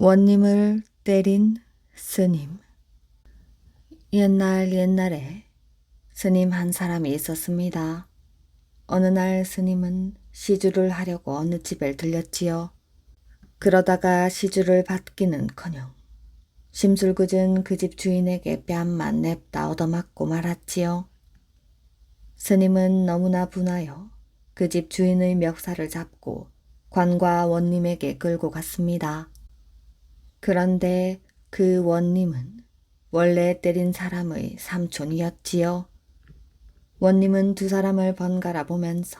원님을 때린 스님. 옛날에 스님 한 사람이 있었습니다. 어느 날 스님은 시주를 하려고 어느 집에 들렸지요. 그러다가 시주를 받기는커녕 심술궂은 그 집 주인에게 뺨만 냅다 얻어맞고 말았지요. 스님은 너무나 분하여 그 집 주인의 멱살을 잡고 관과 원님에게 끌고 갔습니다. 그런데 그 원님은 원래 때린 사람의 삼촌이었지요. 원님은 두 사람을 번갈아 보면서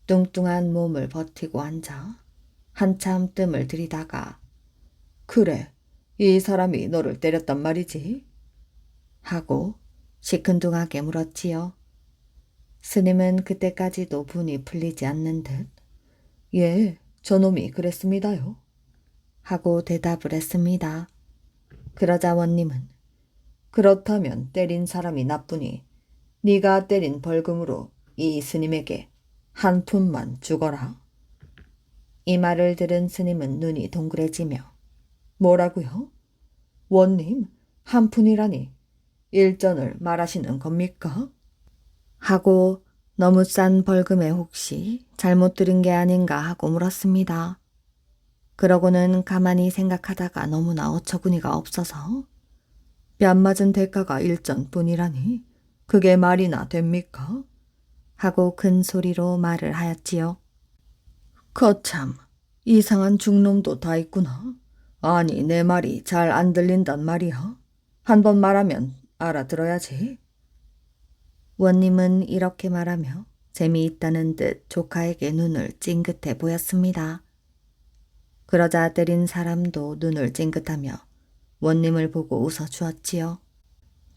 뚱뚱한 몸을 버티고 앉아 한참 뜸을 들이다가 그래, 이 사람이 너를 때렸단 말이지? 하고 시큰둥하게 물었지요. 스님은 그때까지도 분이 풀리지 않는 듯 예, 저놈이 그랬습니다요. 하고 대답을 했습니다. 그러자 원님은 그렇다면 때린 사람이 나쁘니 네가 때린 벌금으로 이 스님에게 한 푼만 주거라. 이 말을 들은 스님은 눈이 동그래지며 뭐라고요? 원님, 한 푼이라니 일전을 말하시는 겁니까? 하고 너무 싼 벌금에 혹시 잘못 들은 게 아닌가 하고 물었습니다. 그러고는 가만히 생각하다가 너무나 어처구니가 없어서 뺨 맞은 대가가 일전뿐이라니 그게 말이나 됩니까? 하고 큰 소리로 말을 하였지요. 거참, 이상한 중놈도 다 있구나. 아니, 내 말이 잘 안 들린단 말이야. 한 번 말하면 알아들어야지. 원님은 이렇게 말하며 재미있다는 듯 조카에게 눈을 찡긋해 보였습니다. 그러자 때린 사람도 눈을 찡긋하며 원님을 보고 웃어주었지요.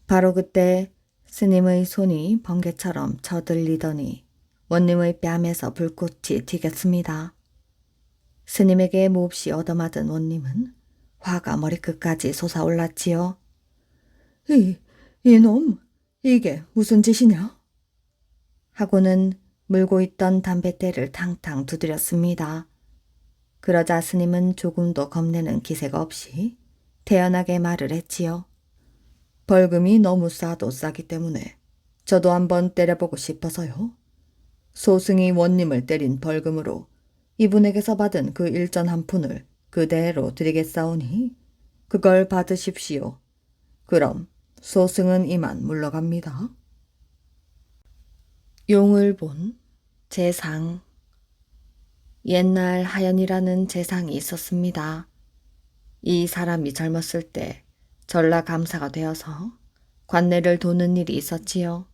바로 그때 스님의 손이 번개처럼 쳐들리더니 원님의 뺨에서 불꽃이 튀겼습니다. 스님에게 몹시 얻어맞은 원님은 화가 머리끝까지 솟아올랐지요. 이놈, 이게 무슨 짓이냐? 하고는 물고 있던 담뱃대를 탕탕 두드렸습니다. 그러자 스님은 조금도 겁내는 기색 없이 태연하게 말을 했지요. 벌금이 너무 싸도 싸기 때문에 저도 한번 때려보고 싶어서요. 소승이 원님을 때린 벌금으로 이분에게서 받은 그 일전 한 푼을 그대로 드리겠사오니 그걸 받으십시오. 그럼 소승은 이만 물러갑니다. 용을 본 재상. 옛날 하연이라는 재상이 있었습니다. 이 사람이 젊었을 때 전라감사가 되어서 관내를 도는 일이 있었지요.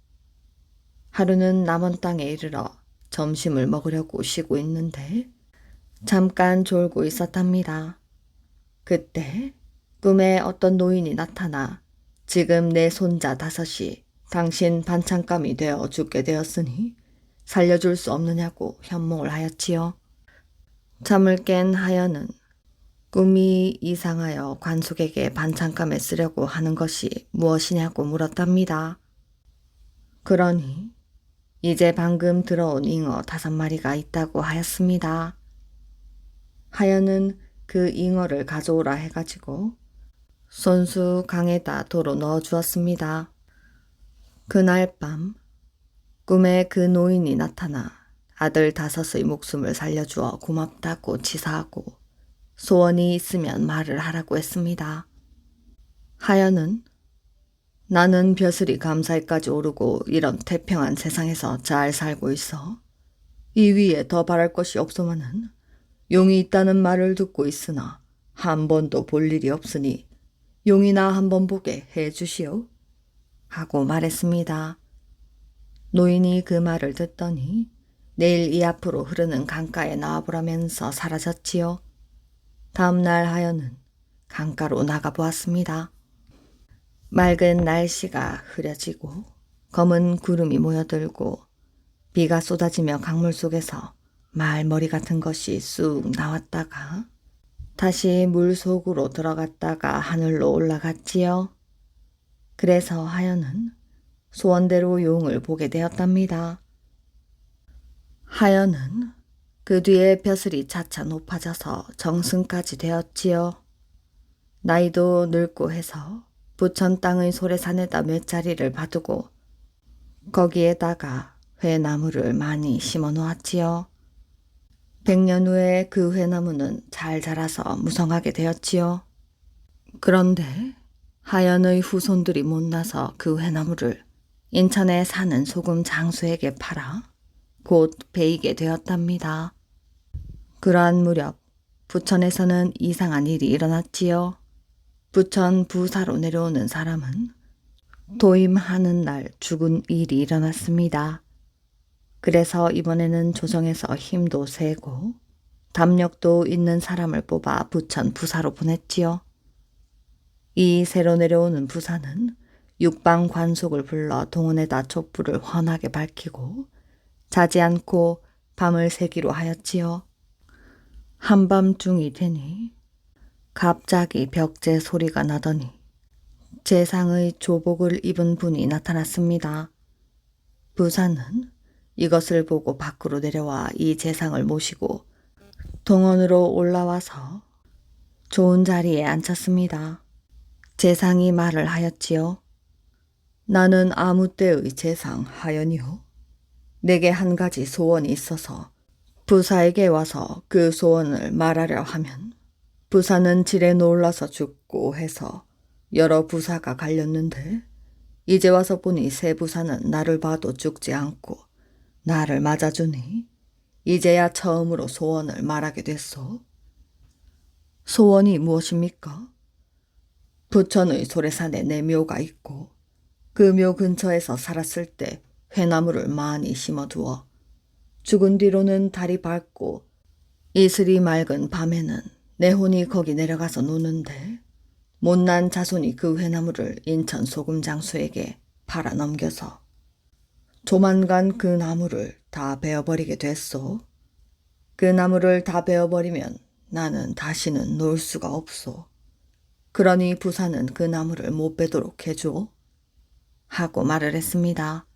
하루는 남원 땅에 이르러 점심을 먹으려고 쉬고 있는데 잠깐 졸고 있었답니다. 그때 꿈에 어떤 노인이 나타나 지금 내 손자 5이 당신 반찬감이 되어 죽게 되었으니 살려줄 수 없느냐고 현몽을 하였지요. 잠을 깬 하연은 꿈이 이상하여 관숙에게 반찬감에 쓰려고 하는 것이 무엇이냐고 물었답니다. 그러니 이제 방금 들어온 잉어 5마리가 있다고 하였습니다. 하연은 그 잉어를 가져오라 해가지고 손수 강에다 도로 넣어주었습니다. 그날 밤 꿈에 그 노인이 나타나 아들 5의 목숨을 살려주어 고맙다고 치사하고 소원이 있으면 말을 하라고 했습니다. 하연은 나는 벼슬이 감사에까지 오르고 이런 태평한 세상에서 잘 살고 있어. 이 위에 더 바랄 것이 없소만은 용이 있다는 말을 듣고 있으나 한 번도 볼 일이 없으니 용이나 한번 보게 해주시오. 하고 말했습니다. 노인이 그 말을 듣더니 내일 이 앞으로 흐르는 강가에 나와보라면서 사라졌지요. 다음날 하연은 강가로 나가보았습니다. 맑은 날씨가 흐려지고 검은 구름이 모여들고 비가 쏟아지며 강물 속에서 말머리 같은 것이 쑥 나왔다가 다시 물 속으로 들어갔다가 하늘로 올라갔지요. 그래서 하연은 소원대로 용을 보게 되었답니다. 하연은 그 뒤에 벼슬이 차차 높아져서 정승까지 되었지요. 나이도 늙고 해서 부천 땅의 소래산에다 몇 자리를 봐두고 거기에다가 회나무를 많이 심어 놓았지요. 100년 후에 그 회나무는 잘 자라서 무성하게 되었지요. 그런데 하연의 후손들이 못나서 그 회나무를 인천에 사는 소금 장수에게 팔아 곧 베이게 되었답니다. 그러한 무렵 부천에서는 이상한 일이 일어났지요. 부천 부사로 내려오는 사람은 도임하는 날 죽은 일이 일어났습니다. 그래서 이번에는 조정에서 힘도 세고 담력도 있는 사람을 뽑아 부천 부사로 보냈지요. 이 새로 내려오는 부사는 육방 관속을 불러 동원에다 촛불을 환하게 밝히고 자지 않고 밤을 새기로 하였지요. 한밤중이 되니 갑자기 벽제 소리가 나더니 제상의 조복을 입은 분이 나타났습니다. 부사는 이것을 보고 밖으로 내려와 이 제상을 모시고 동원으로 올라와서 좋은 자리에 앉혔습니다. 제상이 말을 하였지요. 나는 아무 때의 제상 하연이요. 내게 한 가지 소원이 있어서 부사에게 와서 그 소원을 말하려 하면 부사는 질에 놀라서 죽고 해서 여러 부사가 갈렸는데 이제 와서 보니 새 부사는 나를 봐도 죽지 않고 나를 맞아주니 이제야 처음으로 소원을 말하게 됐소. 소원이 무엇입니까? 부천의 소래산에 내 묘가 있고 그 묘 근처에서 살았을 때 회나무를 많이 심어두어 죽은 뒤로는 달이 밝고 이슬이 맑은 밤에는 내 혼이 거기 내려가서 노는데 못난 자손이 그 회나무를 인천 소금장수에게 팔아 넘겨서 조만간 그 나무를 다 베어버리게 됐소. 그 나무를 다 베어버리면 나는 다시는 놀 수가 없소. 그러니 부사는 그 나무를 못 베도록 해줘. 하고 말을 했습니다.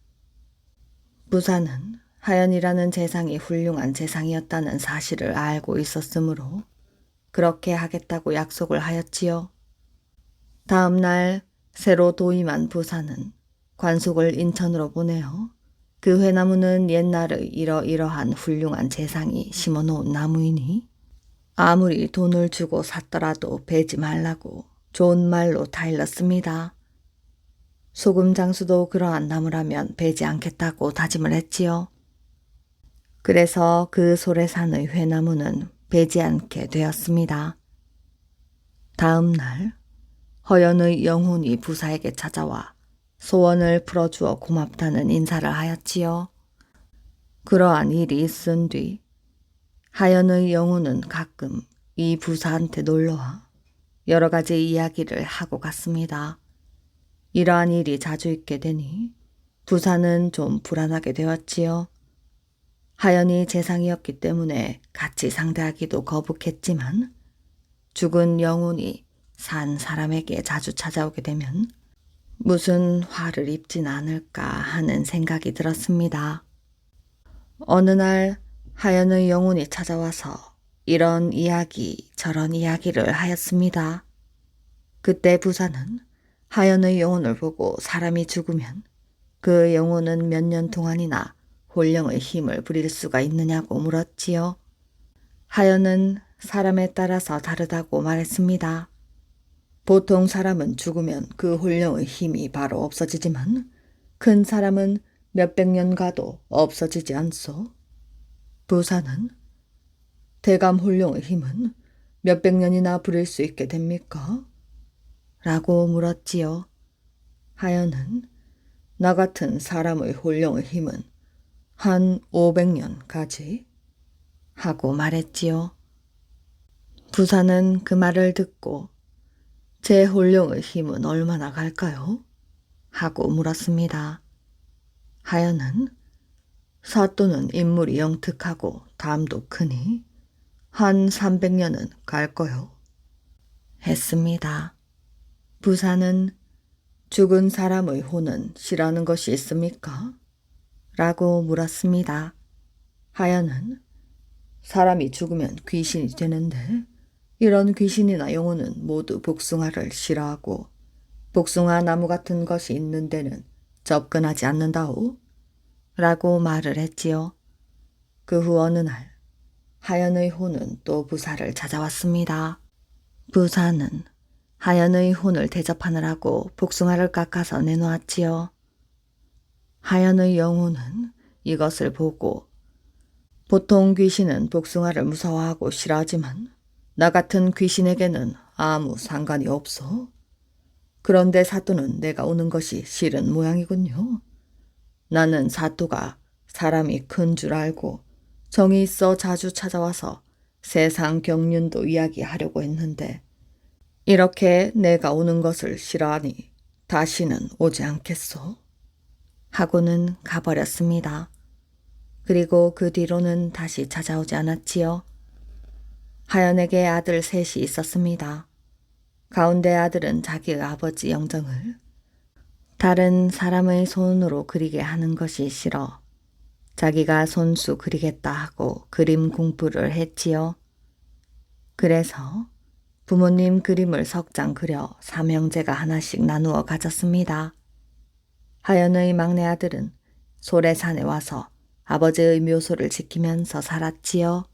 부사는 하연이라는 재상이 훌륭한 재상이었다는 사실을 알고 있었으므로 그렇게 하겠다고 약속을 하였지요. 다음 날 새로 도임한 부사는 관속을 인천으로 보내어 그 회나무는 옛날의 이러이러한 훌륭한 재상이 심어놓은 나무이니 아무리 돈을 주고 샀더라도 베지 말라고 좋은 말로 타일렀습니다. 소금 장수도 그러한 나무라면 베지 않겠다고 다짐을 했지요. 그래서 그 소래산의 회나무는 베지 않게 되었습니다. 다음 날 허연의 영혼이 부사에게 찾아와 소원을 풀어주어 고맙다는 인사를 하였지요. 그러한 일이 있은 뒤 하연의 영혼은 가끔 이 부사한테 놀러와 여러 가지 이야기를 하고 갔습니다. 이러한 일이 자주 있게 되니 부사는 좀 불안하게 되었지요. 하연이 재상이었기 때문에 같이 상대하기도 거북했지만 죽은 영혼이 산 사람에게 자주 찾아오게 되면 무슨 화를 입진 않을까 하는 생각이 들었습니다. 어느 날 하연의 영혼이 찾아와서 이런 이야기 저런 이야기를 하였습니다. 그때 부사는 하연의 영혼을 보고 사람이 죽으면 그 영혼은 몇 년 동안이나 혼령의 힘을 부릴 수가 있느냐고 물었지요. 하연은 사람에 따라서 다르다고 말했습니다. 보통 사람은 죽으면 그 혼령의 힘이 바로 없어지지만 큰 사람은 몇백 년 가도 없어지지 않소. 부사는 대감 혼령의 힘은 몇백 년이나 부릴 수 있게 됩니까? 라고 물었지요. 하연은 나 같은 사람의 혼령의 힘은 한 500년 가지 하고 말했지요. 부사는 그 말을 듣고 제 혼령의 힘은 얼마나 갈까요? 하고 물었습니다. 하연은 사또는 인물이 영특하고 담도 크니 한 300년은 갈 거요. 했습니다. 부사는 죽은 사람의 혼은 싫어하는 것이 있습니까? 라고 물었습니다. 하연은 사람이 죽으면 귀신이 되는데 이런 귀신이나 영혼은 모두 복숭아를 싫어하고 복숭아 나무 같은 것이 있는 데는 접근하지 않는다오. 라고 말을 했지요. 그 후 어느 날 하연의 혼은 또 부사를 찾아왔습니다. 부사는 하연의 혼을 대접하느라고 복숭아를 깎아서 내놓았지요. 하연의 영혼은 이것을 보고 보통 귀신은 복숭아를 무서워하고 싫어하지만 나 같은 귀신에게는 아무 상관이 없어. 그런데 사또는 내가 오는 것이 싫은 모양이군요. 나는 사또가 사람이 큰 줄 알고 정이 있어 자주 찾아와서 세상 경륜도 이야기하려고 했는데 이렇게 내가 오는 것을 싫어하니 다시는 오지 않겠소? 하고는 가버렸습니다. 그리고 그 뒤로는 다시 찾아오지 않았지요. 하연에게 아들 셋이 있었습니다. 가운데 아들은 자기의 아버지 영정을 다른 사람의 손으로 그리게 하는 것이 싫어 자기가 손수 그리겠다 하고 그림 공부를 했지요. 그래서 부모님 그림을 석 장 그려 삼형제가 하나씩 나누어 가졌습니다. 하연의 막내 아들은 소래산에 와서 아버지의 묘소를 지키면서 살았지요.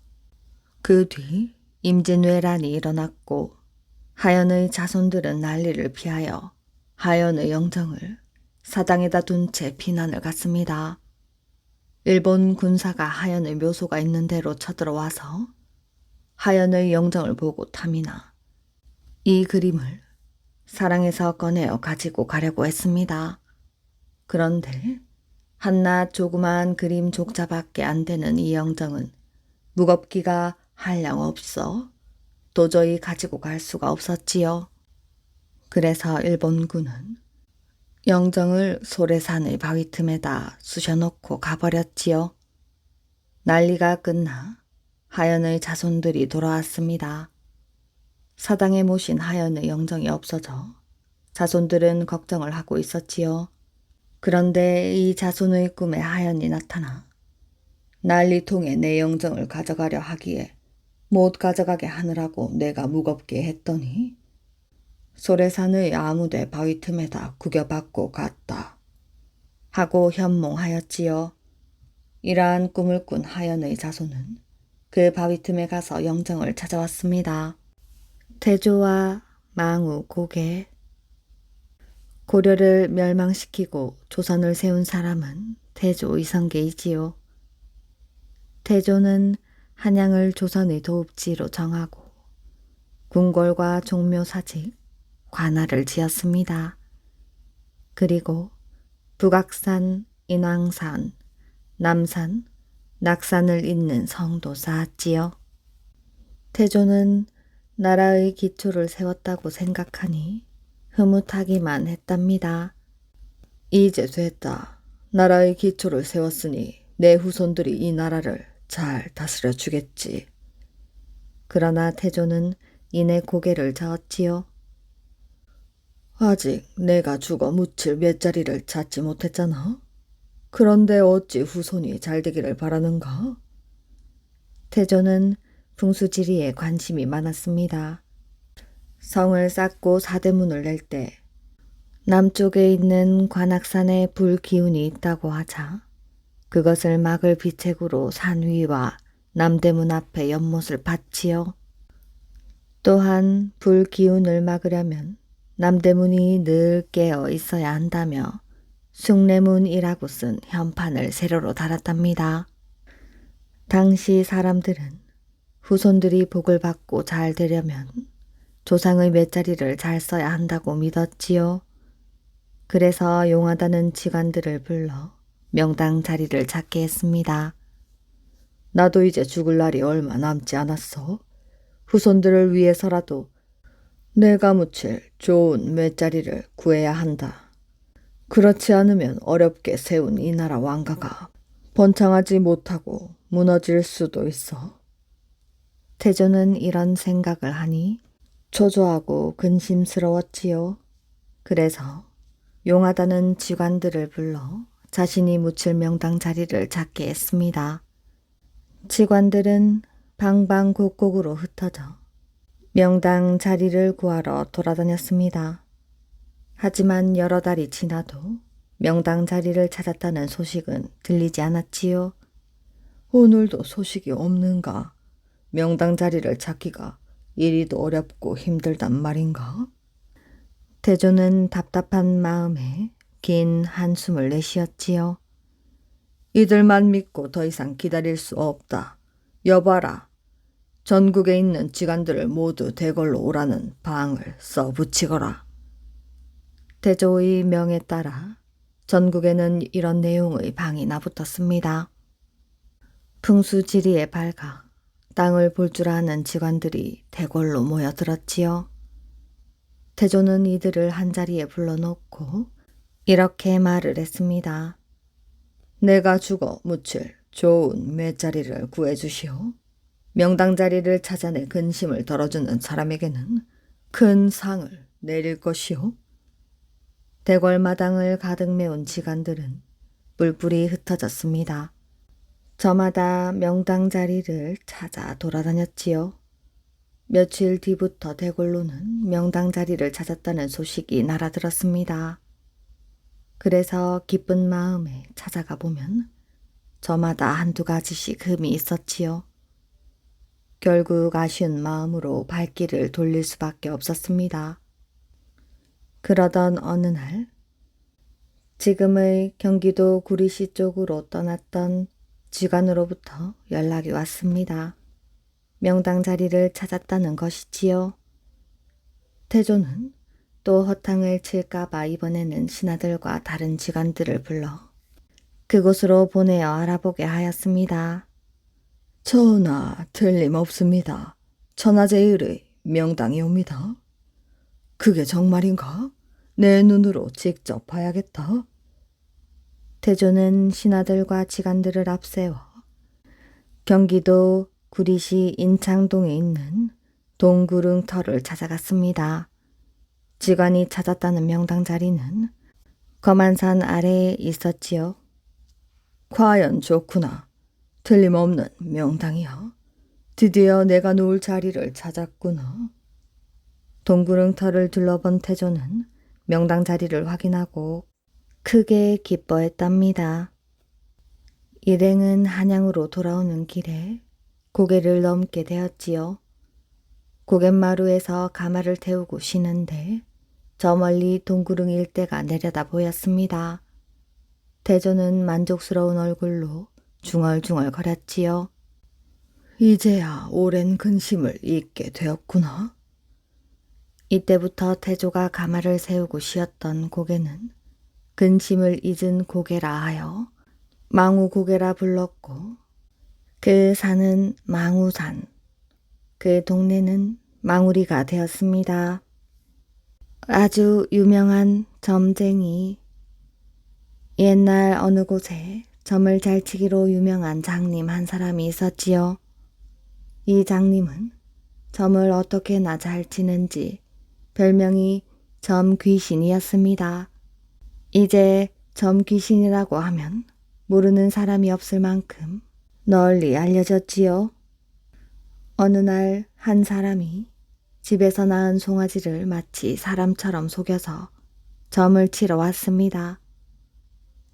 그 뒤 임진왜란이 일어났고 하연의 자손들은 난리를 피하여 하연의 영정을 사당에다 둔 채 피난을 갔습니다. 일본 군사가 하연의 묘소가 있는 데로 쳐들어와서 하연의 영정을 보고 탐이나 이 그림을 사랑에서 꺼내어 가지고 가려고 했습니다. 그런데 한낱 조그만 그림 족자밖에 안 되는 이 영정은 무겁기가 한량없어 도저히 가지고 갈 수가 없었지요. 그래서 일본군은 영정을 소래산의 바위 틈에다 쑤셔놓고 가버렸지요. 난리가 끝나 하연의 자손들이 돌아왔습니다. 사당에 모신 하연의 영정이 없어져 자손들은 걱정을 하고 있었지요. 그런데 이 자손의 꿈에 하연이 나타나 난리통에 내 영정을 가져가려 하기에 못 가져가게 하느라고 내가 무겁게 했더니 소래산의 아무데 바위 틈에다 구겨받고 갔다. 하고 현몽하였지요. 이러한 꿈을 꾼 하연의 자손은 그 바위 틈에 가서 영정을 찾아왔습니다. 태조와 망우, 고개. 고려를 멸망시키고 조선을 세운 사람은 태조 이성계이지요. 태조는 한양을 조선의 도읍지로 정하고 궁궐과 종묘사직, 관할을 지었습니다. 그리고 북악산, 인왕산, 남산, 낙산을 잇는 성도 쌓았지요. 태조는 나라의 기초를 세웠다고 생각하니 흐뭇하기만 했답니다. 이제 됐다. 나라의 기초를 세웠으니 내 후손들이 이 나라를 잘 다스려 주겠지. 그러나 태조는 이내 고개를 저었지요. 아직 내가 죽어 묻힐 맷자리를 찾지 못했잖아. 그런데 어찌 후손이 잘 되기를 바라는가? 태조는 풍수지리에 관심이 많았습니다. 성을 쌓고 사대문을 낼 때 남쪽에 있는 관악산에 불기운이 있다고 하자 그것을 막을 비책으로 산 위와 남대문 앞에 연못을 팠지요. 또한 불기운을 막으려면 남대문이 늘 깨어 있어야 한다며 숭례문이라고 쓴 현판을 세로로 달았답니다. 당시 사람들은 후손들이 복을 받고 잘 되려면 조상의 맷자리를 잘 써야 한다고 믿었지요. 그래서 용하다는 직관들을 불러 명당 자리를 찾게 했습니다. 나도 이제 죽을 날이 얼마 남지 않았어. 후손들을 위해서라도 내가 묻힐 좋은 맷자리를 구해야 한다. 그렇지 않으면 어렵게 세운 이 나라 왕가가 번창하지 못하고 무너질 수도 있어. 태조는 이런 생각을 하니 초조하고 근심스러웠지요. 그래서 용하다는 직관들을 불러 자신이 묻힐 명당 자리를 찾게 했습니다. 직관들은 방방곡곡으로 흩어져 명당 자리를 구하러 돌아다녔습니다. 하지만 여러 달이 지나도 명당 자리를 찾았다는 소식은 들리지 않았지요. 오늘도 소식이 없는가? 명당 자리를 찾기가 이리도 어렵고 힘들단 말인가? 태조는 답답한 마음에 긴 한숨을 내쉬었지요. 이들만 믿고 더 이상 기다릴 수 없다. 여봐라. 전국에 있는 지간들을 모두 대궐로 오라는 방을 써붙이거라. 태조의 명에 따라 전국에는 이런 내용의 방이 나붙었습니다. 풍수지리에 밝아 땅을 볼 줄 아는 직관들이 대궐로 모여들었지요. 태조는 이들을 한자리에 불러놓고 이렇게 말을 했습니다. 내가 죽어 묻힐 좋은 맷자리를 구해주시오. 명당 자리를 찾아내 근심을 덜어주는 사람에게는 큰 상을 내릴 것이오. 대궐 마당을 가득 메운 직관들은 뿔뿔이 흩어졌습니다. 저마다 명당 자리를 찾아 돌아다녔지요. 며칠 뒤부터 대궐로는 명당 자리를 찾았다는 소식이 날아들었습니다. 그래서 기쁜 마음에 찾아가 보면 저마다 한두 가지씩 흠이 있었지요. 결국 아쉬운 마음으로 발길을 돌릴 수밖에 없었습니다. 그러던 어느 날 지금의 경기도 구리시 쪽으로 떠났던 직관으로부터 연락이 왔습니다. 명당 자리를 찾았다는 것이지요. 태조는 또 허탕을 칠까봐 이번에는 신하들과 다른 직관들을 불러 그곳으로 보내어 알아보게 하였습니다. 전하, 틀림없습니다. 천하제일의 명당이옵니다. 그게 정말인가? 내 눈으로 직접 봐야겠다. 태조는 신하들과 직관들을 앞세워 경기도 구리시 인창동에 있는 동구릉터를 찾아갔습니다. 직관이 찾았다는 명당 자리는 거만산 아래에 있었지요. 과연 좋구나. 틀림없는 명당이야. 드디어 내가 누울 자리를 찾았구나. 동구릉터를 둘러본 태조는 명당 자리를 확인하고 크게 기뻐했답니다. 일행은 한양으로 돌아오는 길에 고개를 넘게 되었지요. 고갯마루에서 가마를 태우고 쉬는데 저 멀리 동구릉 일대가 내려다 보였습니다. 태조는 만족스러운 얼굴로 중얼중얼 거렸지요. 이제야 오랜 근심을 잊게 되었구나. 이때부터 태조가 가마를 세우고 쉬었던 고개는 근심을 잊은 고개라 하여 망우고개라 불렀고 그 산은 망우산, 그 동네는 망우리가 되었습니다. 아주 유명한 점쟁이, 옛날 어느 곳에 점을 잘 치기로 유명한 장님 한 사람이 있었지요. 이 장님은 점을 어떻게나 잘 치는지 별명이 점귀신이었습니다. 이제 점귀신이라고 하면 모르는 사람이 없을 만큼 널리 알려졌지요. 어느 날 한 사람이 집에서 낳은 송아지를 마치 사람처럼 속여서 점을 치러 왔습니다.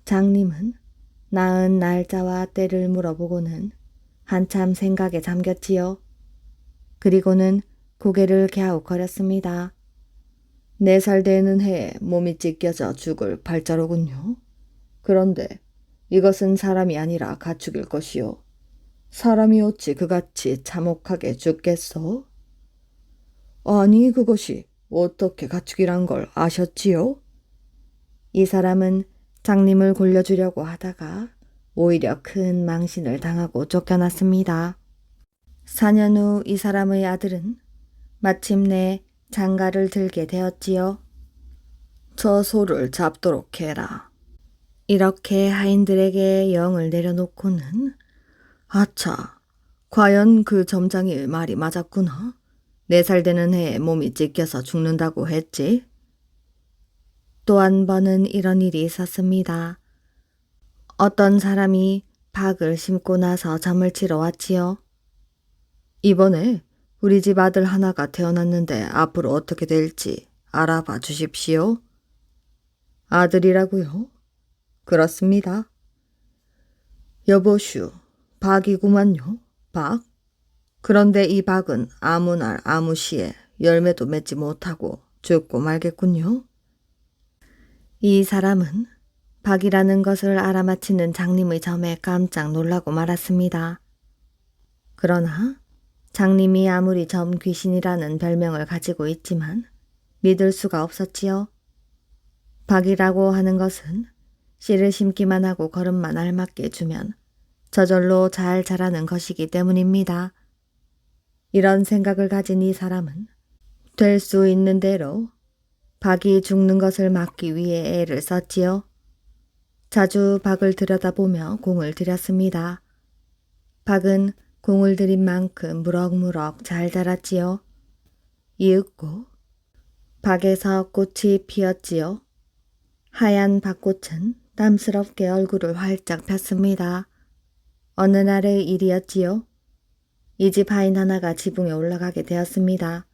장님은 낳은 날짜와 때를 물어보고는 한참 생각에 잠겼지요. 그리고는 고개를 갸웃거렸습니다. 4살 되는 해에 몸이 찢겨져 죽을 발자로군요. 그런데 이것은 사람이 아니라 가축일 것이요. 사람이 어찌 그같이 참혹하게 죽겠소? 아니, 그것이 어떻게 가축이란 걸 아셨지요? 이 사람은 장님을 골려주려고 하다가 오히려 큰 망신을 당하고 쫓겨났습니다. 4년 후 이 사람의 아들은 마침내 장가를 들게 되었지요. 저 소를 잡도록 해라. 이렇게 하인들에게 영을 내려놓고는 아차, 과연 그 점장이의 말이 맞았구나. 4살 되는 해에 몸이 찢겨서 죽는다고 했지. 또 한 번은 이런 일이 있었습니다. 어떤 사람이 박을 심고 나서 점을 치러 왔지요. 이번에 우리 집 아들 하나가 태어났는데 앞으로 어떻게 될지 알아봐 주십시오. 아들이라고요? 그렇습니다. 여보슈, 박이구만요. 박. 그런데 이 박은 아무 날 아무 시에 열매도 맺지 못하고 죽고 말겠군요. 이 사람은 박이라는 것을 알아맞히는 장님의 점에 깜짝 놀라고 말았습니다. 그러나 장님이 아무리 점 귀신이라는 별명을 가지고 있지만 믿을 수가 없었지요. 박이라고 하는 것은 씨를 심기만 하고 거름만 알맞게 주면 저절로 잘 자라는 것이기 때문입니다. 이런 생각을 가진 이 사람은 될 수 있는 대로 박이 죽는 것을 막기 위해 애를 썼지요. 자주 박을 들여다보며 공을 들였습니다. 박은 공을 들인 만큼 무럭무럭 잘 자랐지요. 이윽고 박에서 꽃이 피었지요. 하얀 박꽃은 땀스럽게 얼굴을 활짝 폈습니다. 어느 날의 일이었지요. 이 집 하인 하나가 지붕에 올라가게 되었습니다.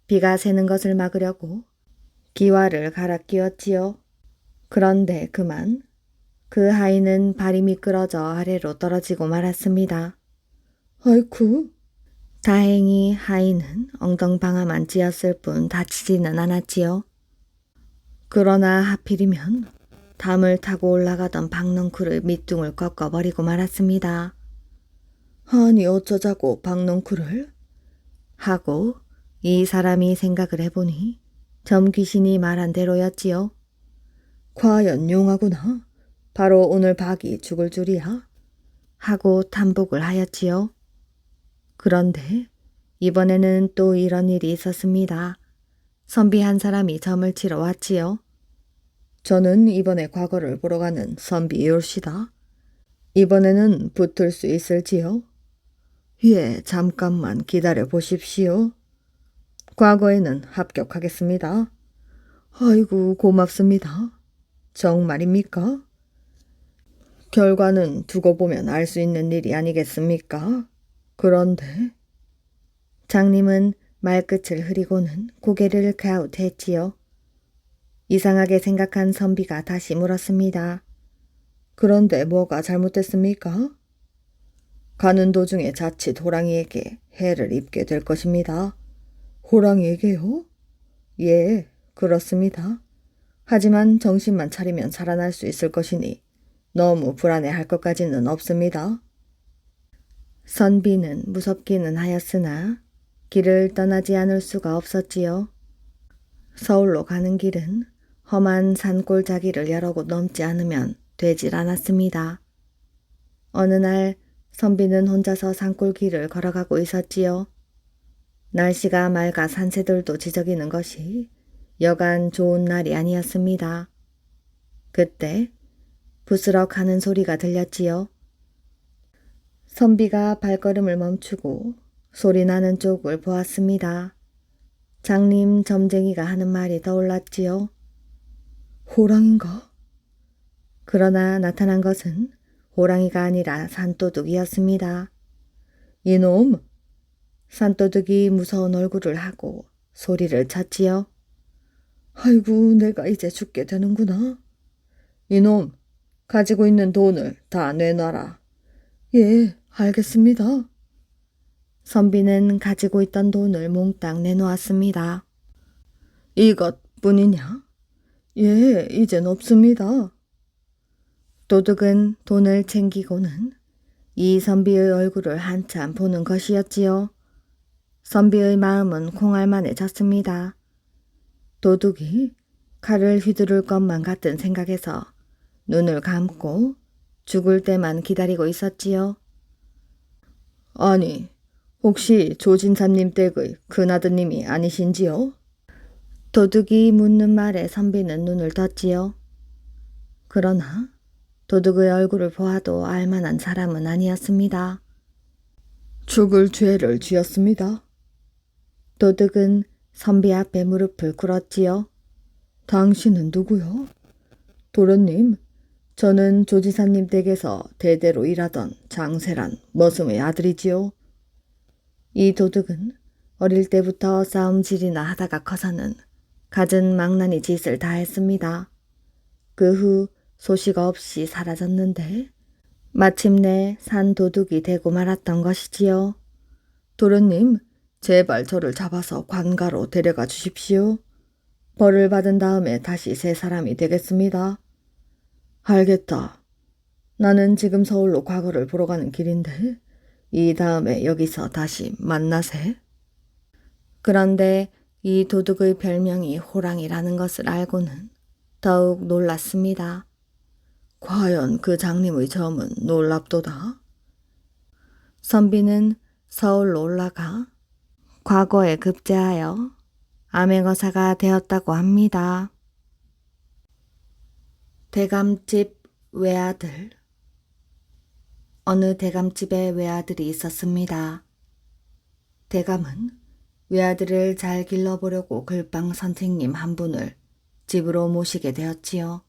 비가 새는 것을 막으려고 기와를 갈아 끼웠지요. 그런데 그만 그 하인은 발이 미끄러져 아래로 떨어지고 말았습니다. 아이쿠. 다행히 하인은 엉덩방아만 찧었을 뿐 다치지는 않았지요. 그러나 하필이면 담을 타고 올라가던 박넝쿨을 밑둥을 꺾어버리고 말았습니다. 아니 어쩌자고 박넝쿨을? 하고 이 사람이 생각을 해보니 점귀신이 말한 대로였지요. 과연 용하구나. 바로 오늘 박이 죽을 줄이야. 하고 탐복을 하였지요. 그런데 이번에는 또 이런 일이 있었습니다. 선비 한 사람이 점을 치러 왔지요. 저는 이번에 과거를 보러 가는 선비 옳시다. 이번에는 붙을 수 있을지요? 예, 잠깐만 기다려 보십시오. 과거에는 합격하겠습니다. 아이고 고맙습니다. 정말입니까? 결과는 두고 보면 알 수 있는 일이 아니겠습니까? 그런데 장님은 말끝을 흐리고는 고개를 갸웃했지요. 이상하게 생각한 선비가 다시 물었습니다. 그런데 뭐가 잘못됐습니까? 가는 도중에 자칫 호랑이에게 해를 입게 될 것입니다. 호랑이에게요? 예, 그렇습니다. 하지만 정신만 차리면 살아날 수 있을 것이니 너무 불안해할 것까지는 없습니다. 선비는 무섭기는 하였으나 길을 떠나지 않을 수가 없었지요. 서울로 가는 길은 험한 산골짜기를 여러 곳 넘지 않으면 되질 않았습니다. 어느 날 선비는 혼자서 산골길을 걸어가고 있었지요. 날씨가 맑아 산새들도 지저귀는 것이 여간 좋은 날이 아니었습니다. 그때 부스럭 하는 소리가 들렸지요. 선비가 발걸음을 멈추고 소리 나는 쪽을 보았습니다. 장님 점쟁이가 하는 말이 떠올랐지요. 호랑인가? 그러나 나타난 것은 호랑이가 아니라 산도둑이었습니다. 이놈! 산도둑이 무서운 얼굴을 하고 소리를 쳤지요. 아이고 내가 이제 죽게 되는구나. 이놈! 가지고 있는 돈을 다 내놔라. 예, 알겠습니다. 선비는 가지고 있던 돈을 몽땅 내놓았습니다. 이것뿐이냐? 예, 이젠 없습니다. 도둑은 돈을 챙기고는 이 선비의 얼굴을 한참 보는 것이었지요. 선비의 마음은 콩알만해졌습니다. 도둑이 칼을 휘두를 것만 같은 생각에서 눈을 감고 죽을 때만 기다리고 있었지요. 아니, 혹시 조진사님 댁의 큰아드님이 아니신지요? 도둑이 묻는 말에 선비는 눈을 떴지요. 그러나 도둑의 얼굴을 보아도 알만한 사람은 아니었습니다. 죽을 죄를 지었습니다. 도둑은 선비 앞에 무릎을 꿇었지요. 당신은 누구요? 도련님, 저는 조지사님 댁에서 대대로 일하던 장세란 머슴의 아들이지요. 이 도둑은 어릴 때부터 싸움질이나 하다가 커서는 갖은 망나니 짓을 다 했습니다. 그 후 소식 없이 사라졌는데 마침내 산 도둑이 되고 말았던 것이지요. 도련님, 제발 저를 잡아서 관가로 데려가 주십시오. 벌을 받은 다음에 다시 새 사람이 되겠습니다. 알겠다. 나는 지금 서울로 과거를 보러 가는 길인데 이 다음에 여기서 다시 만나세. 그런데 이 도둑의 별명이 호랑이라는 것을 알고는 더욱 놀랐습니다. 과연 그 장님의 점은 놀랍도다. 선비는 서울로 올라가 과거에 급제하여 암행어사가 되었다고 합니다. 대감집 외아들. 어느 대감집에 외아들이 있었습니다. 대감은 외아들을 잘 길러보려고 글방 선생님 한 분을 집으로 모시게 되었지요.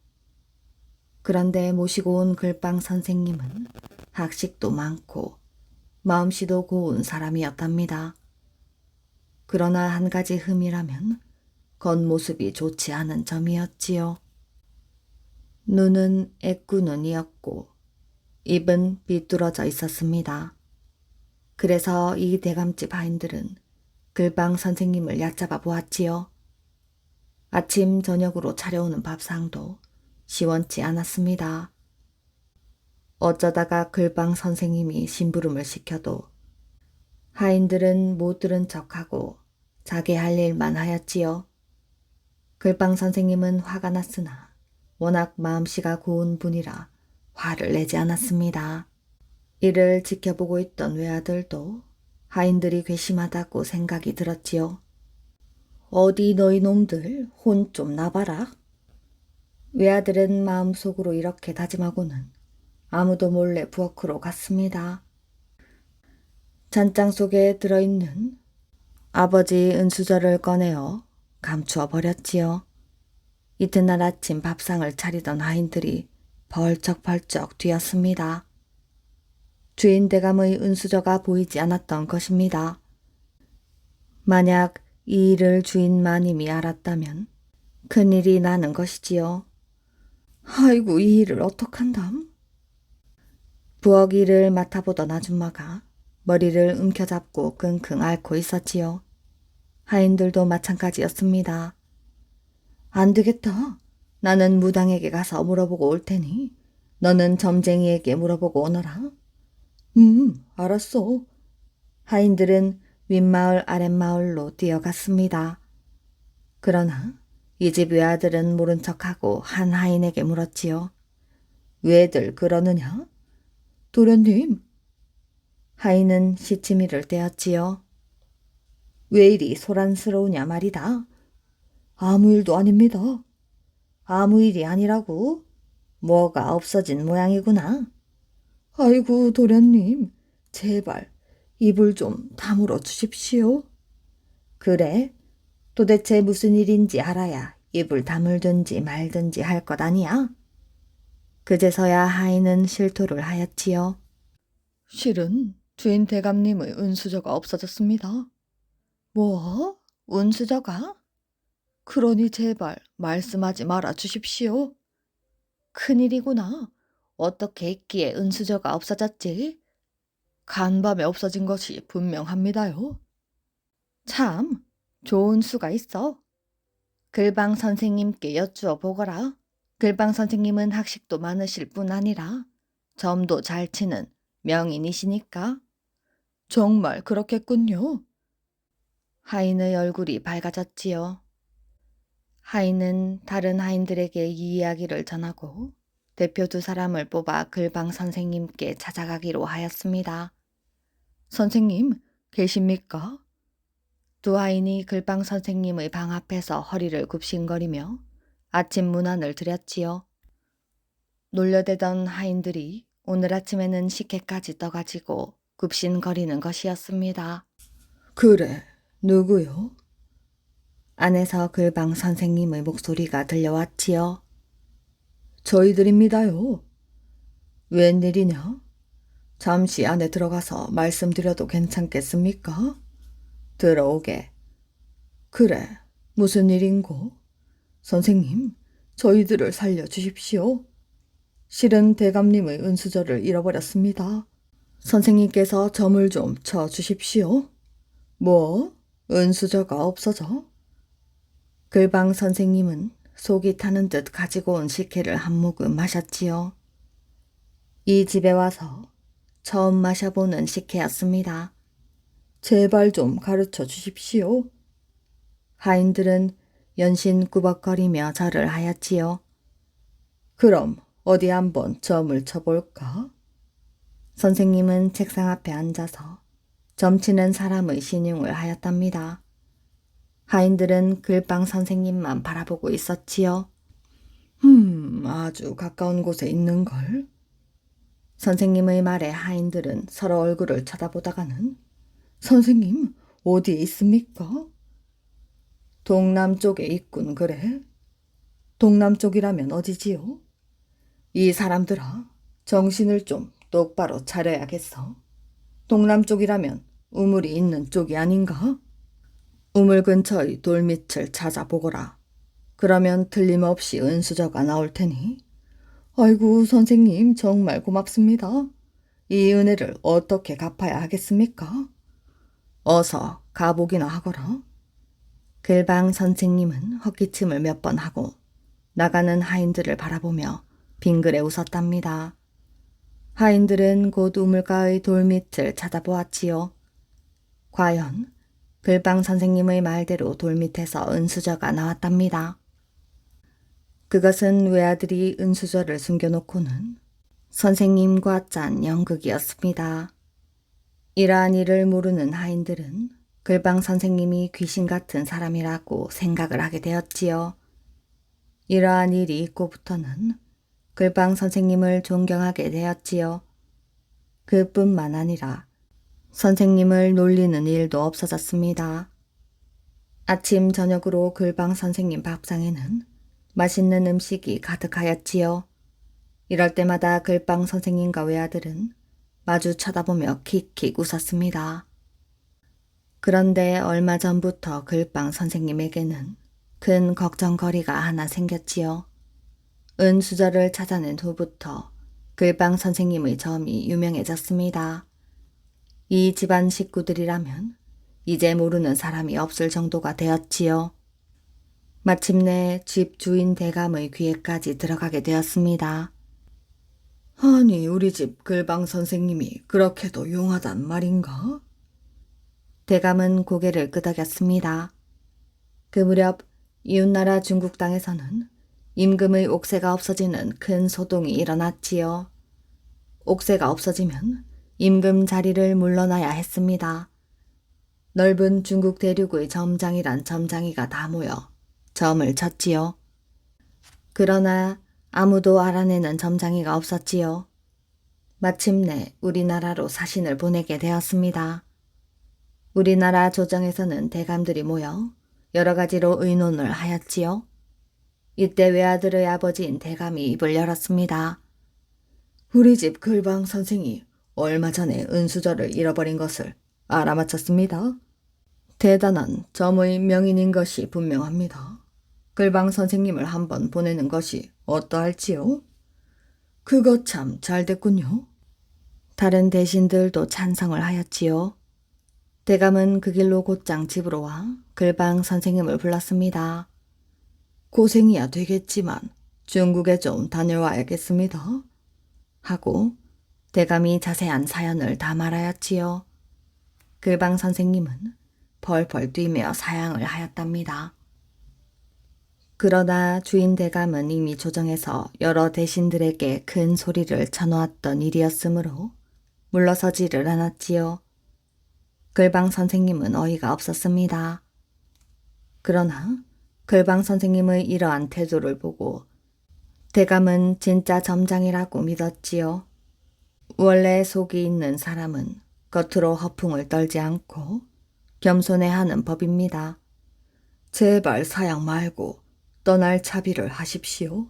그런데 모시고 온 글방 선생님은 학식도 많고 마음씨도 고운 사람이었답니다. 그러나 한 가지 흠이라면 겉모습이 좋지 않은 점이었지요. 눈은 애꾸눈이었고 입은 비뚤어져 있었습니다. 그래서 이 대감집 하인들은 글방 선생님을 얕잡아 보았지요. 아침 저녁으로 차려오는 밥상도 시원치 않았습니다. 어쩌다가 글방 선생님이 심부름을 시켜도 하인들은 못 들은 척하고 자기 할 일만 하였지요. 글방 선생님은 화가 났으나 워낙 마음씨가 고운 분이라 화를 내지 않았습니다. 이를 지켜보고 있던 외아들도 하인들이 괘씸하다고 생각이 들었지요. 어디 너희 놈들 혼 좀 나봐라. 외아들은 마음속으로 이렇게 다짐하고는 아무도 몰래 부엌으로 갔습니다. 잔장 속에 들어있는 아버지 은수저를 꺼내어 감추어 버렸지요. 이튿날 아침 밥상을 차리던 하인들이 벌쩍벌쩍 뛰었습니다. 주인 대감의 은수저가 보이지 않았던 것입니다. 만약 이 일을 주인 마님이 알았다면 큰일이 나는 것이지요. 아이고, 이 일을 어떡한담? 부엌 일을 맡아보던 아줌마가 머리를 움켜잡고 끙끙 앓고 있었지요. 하인들도 마찬가지였습니다. 안 되겠다. 나는 무당에게 가서 물어보고 올 테니 너는 점쟁이에게 물어보고 오너라. 알았어. 하인들은 윗마을 아랫마을로 뛰어갔습니다. 그러나 이 집 외아들은 모른 척하고 한 하인에게 물었지요. 왜들 그러느냐? 도련님. 하인은 시치미를 떼었지요. 왜 이리 소란스러우냐 말이다. 아무 일도 아닙니다. 아무 일이 아니라고? 뭐가 없어진 모양이구나. 아이고, 도련님, 제발 입을 좀 다물어 주십시오. 그래? 도대체 무슨 일인지 알아야 입을 다물든지 말든지 할 것 아니야? 그제서야 하인은 실토를 하였지요. 실은 주인 대감님의 은수저가 없어졌습니다. 뭐? 은수저가? 그러니 제발 말씀하지 말아 주십시오. 큰일이구나. 어떻게 있기에 은수저가 없어졌지? 간밤에 없어진 것이 분명합니다요. 참, 좋은 수가 있어. 글방 선생님께 여쭈어 보거라. 글방 선생님은 학식도 많으실 뿐 아니라 점도 잘 치는 명인이시니까. 정말 그렇겠군요. 하인의 얼굴이 밝아졌지요. 하인은 다른 하인들에게 이 이야기를 전하고 대표 두 사람을 뽑아 글방 선생님께 찾아가기로 하였습니다. 선생님, 계십니까? 두 하인이 글방 선생님의 방 앞에서 허리를 굽신거리며 아침 문안을 드렸지요. 놀려대던 하인들이 오늘 아침에는 식혜까지 떠가지고 굽신거리는 것이었습니다. 그래, 누구요? 안에서 글방 선생님의 목소리가 들려왔지요. 저희들입니다요. 웬일이냐? 잠시 안에 들어가서 말씀드려도 괜찮겠습니까? 들어오게. 그래, 무슨 일인고? 선생님, 저희들을 살려주십시오. 실은 대감님의 은수저를 잃어버렸습니다. 선생님께서 점을 좀 쳐주십시오. 뭐? 은수저가 없어져? 글방 선생님은 속이 타는 듯 가지고 온 식혜를 한 모금 마셨지요. 이 집에 와서 처음 마셔보는 식혜였습니다. 제발 좀 가르쳐 주십시오. 하인들은 연신 꾸벅거리며 절을 하였지요. 그럼 어디 한번 점을 쳐볼까? 선생님은 책상 앞에 앉아서 점치는 사람의 신용을 하였답니다. 하인들은 글방 선생님만 바라보고 있었지요. 아주 가까운 곳에 있는걸. 선생님의 말에 하인들은 서로 얼굴을 쳐다보다가는 선생님, 어디에 있습니까? 동남쪽에 있군, 그래? 동남쪽이라면 어디지요? 이 사람들아, 정신을 좀 똑바로 차려야겠어. 동남쪽이라면 우물이 있는 쪽이 아닌가? 우물 근처의 돌밑을 찾아보거라. 그러면 틀림없이 은수저가 나올 테니. 아이고, 선생님 정말 고맙습니다. 이 은혜를 어떻게 갚아야 하겠습니까? 어서 가보기나 하거라. 글방 선생님은 헛기침을 몇 번 하고 나가는 하인들을 바라보며 빙그레 웃었답니다. 하인들은 곧 우물가의 돌밑을 찾아보았지요. 과연 글방 선생님의 말대로 돌밑에서 은수저가 나왔답니다. 그것은 외아들이 은수저를 숨겨놓고는 선생님과 짠 연극이었습니다. 이러한 일을 모르는 하인들은 글방 선생님이 귀신 같은 사람이라고 생각을 하게 되었지요. 이러한 일이 있고부터는 글방 선생님을 존경하게 되었지요. 그뿐만 아니라 선생님을 놀리는 일도 없어졌습니다. 아침 저녁으로 글방 선생님 밥상에는 맛있는 음식이 가득하였지요. 이럴 때마다 글방 선생님과 외아들은 마주 쳐다보며 킥킥 웃었습니다. 그런데 얼마 전부터 글방 선생님에게는 큰 걱정거리가 하나 생겼지요. 은수저를 찾아낸 후부터 글방 선생님의 점이 유명해졌습니다. 이 집안 식구들이라면 이제 모르는 사람이 없을 정도가 되었지요. 마침내 집 주인 대감의 귀에까지 들어가게 되었습니다. 아니, 우리 집 글방 선생님이 그렇게도 용하단 말인가? 대감은 고개를 끄덕였습니다. 그 무렵 이웃나라 중국 땅에서는 임금의 옥새가 없어지는 큰 소동이 일어났지요. 옥새가 없어지면 임금 자리를 물러나야 했습니다. 넓은 중국 대륙의 점장이란 점장이가 다 모여 점을 쳤지요. 그러나 아무도 알아내는 점장이가 없었지요. 마침내 우리나라로 사신을 보내게 되었습니다. 우리나라 조정에서는 대감들이 모여 여러 가지로 의논을 하였지요. 이때 외아들의 아버지인 대감이 입을 열었습니다. 우리 집 글방 선생이 얼마 전에 은수저를 잃어버린 것을 알아맞혔습니다. 대단한 점의 명인인 것이 분명합니다. 글방 선생님을 한번 보내는 것이 어떠할지요? 그거 참 잘됐군요. 다른 대신들도 찬성을 하였지요. 대감은 그 길로 곧장 집으로 와 글방 선생님을 불렀습니다. 고생이야 되겠지만 중국에 좀 다녀와야겠습니다. 하고 대감이 자세한 사연을 다 말하였지요. 글방 선생님은 펄펄 뛰며 사양을 하였답니다. 그러나 주인 대감은 이미 조정에서 여러 대신들에게 큰 소리를 쳐놓았던 일이었으므로 물러서지를 않았지요. 글방 선생님은 어이가 없었습니다. 그러나 글방 선생님의 이러한 태도를 보고 대감은 진짜 점장이라고 믿었지요. 원래 속이 있는 사람은 겉으로 허풍을 떨지 않고 겸손해하는 법입니다. 제발 사양 말고 떠날 차비를 하십시오.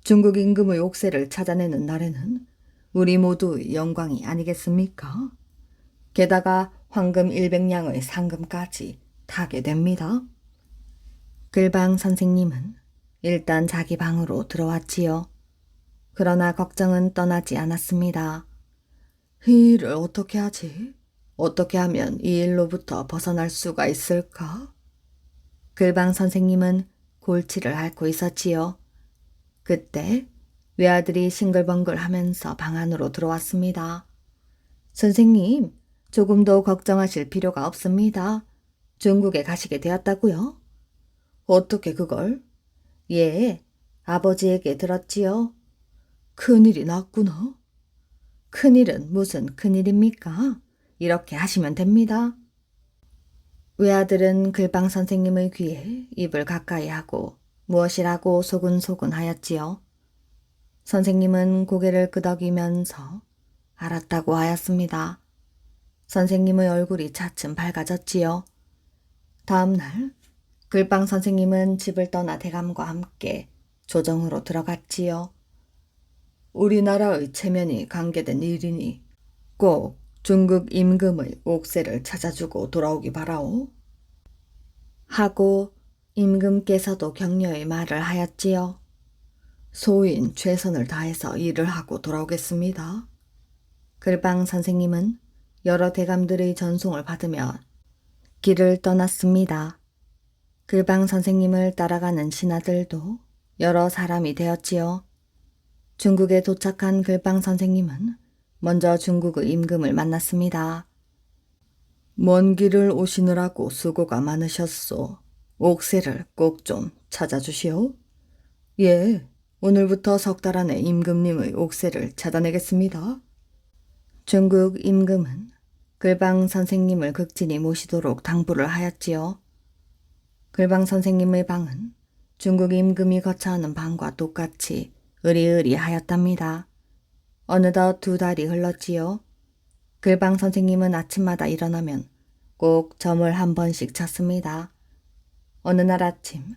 중국 임금의 옥새를 찾아내는 날에는 우리 모두의 영광이 아니겠습니까? 게다가 황금 100냥의 상금까지 타게 됩니다. 글방 선생님은 일단 자기 방으로 들어왔지요. 그러나 걱정은 떠나지 않았습니다. 이 일을 어떻게 하지? 어떻게 하면 이 일로부터 벗어날 수가 있을까? 글방 선생님은 골치를 앓고 있었지요. 그때 외아들이 싱글벙글 하면서 방 안으로 들어왔습니다. 선생님, 조금도 걱정하실 필요가 없습니다. 중국에 가시게 되었다고요? 어떻게 그걸? 예, 아버지에게 들었지요. 큰일이 났구나. 큰일은 무슨 큰일입니까? 이렇게 하시면 됩니다. 외아들은 글방 선생님의 귀에 입을 가까이 하고 무엇이라고 소근소근 하였지요. 선생님은 고개를 끄덕이면서 알았다고 하였습니다. 선생님의 얼굴이 차츰 밝아졌지요. 다음 날 글방 선생님은 집을 떠나 대감과 함께 조정으로 들어갔지요. 우리나라의 체면이 관계된 일이니 꼭 중국 임금의 옥새를 찾아주고 돌아오기 바라오. 하고 임금께서도 격려의 말을 하였지요. 소인 최선을 다해서 일을 하고 돌아오겠습니다. 글방 선생님은 여러 대감들의 전송을 받으며 길을 떠났습니다. 글방 선생님을 따라가는 신하들도 여러 사람이 되었지요. 중국에 도착한 글방 선생님은 먼저 중국의 임금을 만났습니다. 먼 길을 오시느라고 수고가 많으셨소. 옥새를 꼭 좀 찾아주시오. 예, 오늘부터 석 달 안에 임금님의 옥새를 찾아내겠습니다. 중국 임금은 글방 선생님을 극진히 모시도록 당부를 하였지요. 글방 선생님의 방은 중국 임금이 거처하는 방과 똑같이 으리으리하였답니다. 어느덧 2달이 흘렀지요. 글방 선생님은 아침마다 일어나면 꼭 점을 한 번씩 쳤습니다. 어느 날 아침,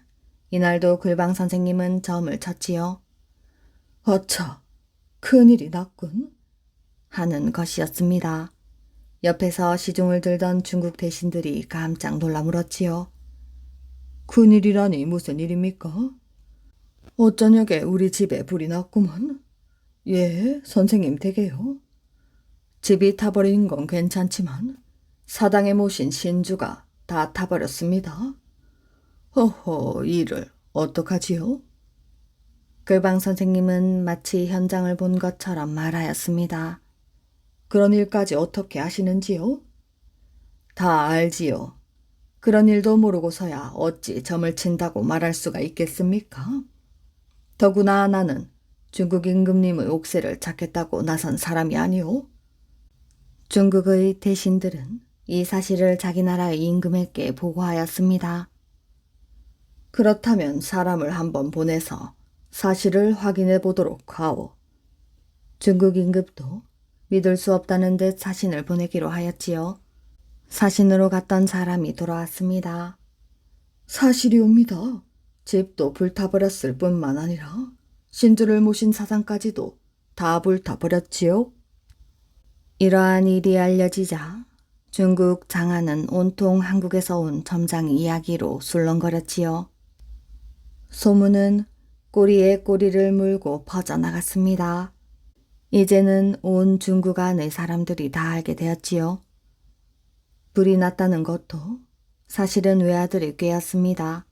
이날도 글방 선생님은 점을 쳤지요. 어차, 큰일이 났군. 하는 것이었습니다. 옆에서 시중을 들던 중국 대신들이 깜짝 놀라 물었지요. 큰일이라니 무슨 일입니까? 어쩌녁에 우리 집에 불이 났구먼. 예, 선생님 댁에요. 집이 타버린 건 괜찮지만 사당에 모신 신주가 다 타버렸습니다. 허허, 이를 어떡하지요? 글방 선생님은 마치 현장을 본 것처럼 말하였습니다. 그런 일까지 어떻게 아시는지요? 다 알지요. 그런 일도 모르고서야 어찌 점을 친다고 말할 수가 있겠습니까? 더구나 나는 중국 임금님의 옥새를 찾겠다고 나선 사람이 아니오. 중국의 대신들은 이 사실을 자기 나라의 임금에게 보고하였습니다. 그렇다면 사람을 한번 보내서 사실을 확인해 보도록 하오. 중국 임금도 믿을 수 없다는 듯 사신을 보내기로 하였지요. 사신으로 갔던 사람이 돌아왔습니다. 사실이옵니다. 집도 불타버렸을 뿐만 아니라 신주를 모신 사상까지도 다 불타버렸지요. 이러한 일이 알려지자 중국 장안은 온통 한국에서 온 점장의 이야기로 술렁거렸지요. 소문은 꼬리에 꼬리를 물고 퍼져나갔습니다. 이제는 온 중국 안의 사람들이 다 알게 되었지요. 불이 났다는 것도 사실은 외아들이 꾀였습니다.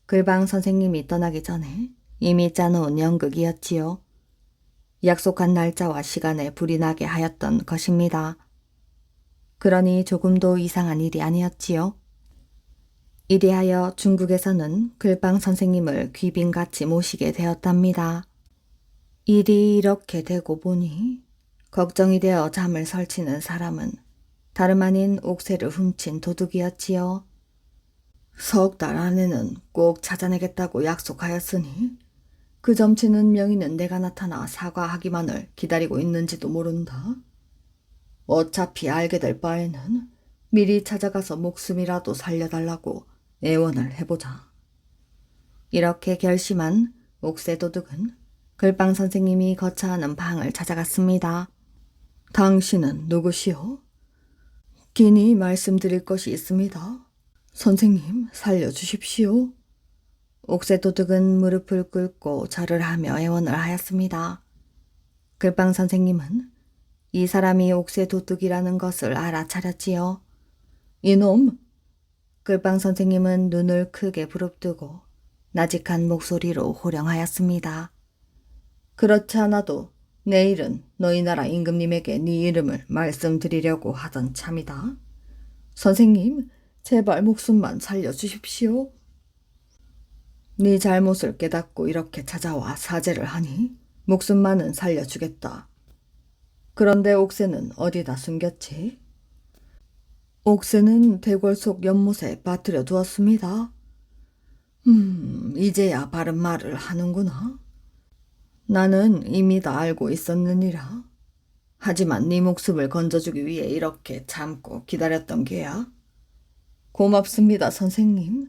글방 선생님이 떠나기 전에 이미 짜놓은 연극이었지요. 약속한 날짜와 시간에 불이 나게 하였던 것입니다. 그러니 조금도 이상한 일이 아니었지요. 이리하여 중국에서는 글방 선생님을 귀빈같이 모시게 되었답니다. 일이 이렇게 되고 보니 걱정이 되어 잠을 설치는 사람은 다름 아닌 옥새를 훔친 도둑이었지요. 석 달 안에는 꼭 찾아내겠다고 약속하였으니 그 점치는 명의는 내가 나타나 사과하기만을 기다리고 있는지도 모른다. 어차피 알게 될 바에는 미리 찾아가서 목숨이라도 살려달라고 애원을 해보자. 이렇게 결심한 옥새 도둑은 글방 선생님이 거처하는 방을 찾아갔습니다. 당신은 누구시오? 긴히 말씀드릴 것이 있습니다. 선생님, 살려주십시오. 옥새도둑은 무릎을 꿇고 절을 하며 애원을 하였습니다. 글빵 선생님은 이 사람이 옥새도둑이라는 것을 알아차렸지요. 이놈! 글빵 선생님은 눈을 크게 부릅뜨고 나직한 목소리로 호령하였습니다. 그렇지 않아도 내일은 너희 나라 임금님에게 네 이름을 말씀드리려고 하던 참이다. 선생님, 제발 목숨만 살려주십시오. 네 잘못을 깨닫고 이렇게 찾아와 사죄를 하니 목숨만은 살려주겠다. 그런데 옥새는 어디다 숨겼지? 옥새는 대궐 속 연못에 빠뜨려 두었습니다. 이제야 바른 말을 하는구나. 나는 이미 다 알고 있었느니라. 하지만 네 목숨을 건져주기 위해 이렇게 참고 기다렸던 게야. 고맙습니다, 선생님.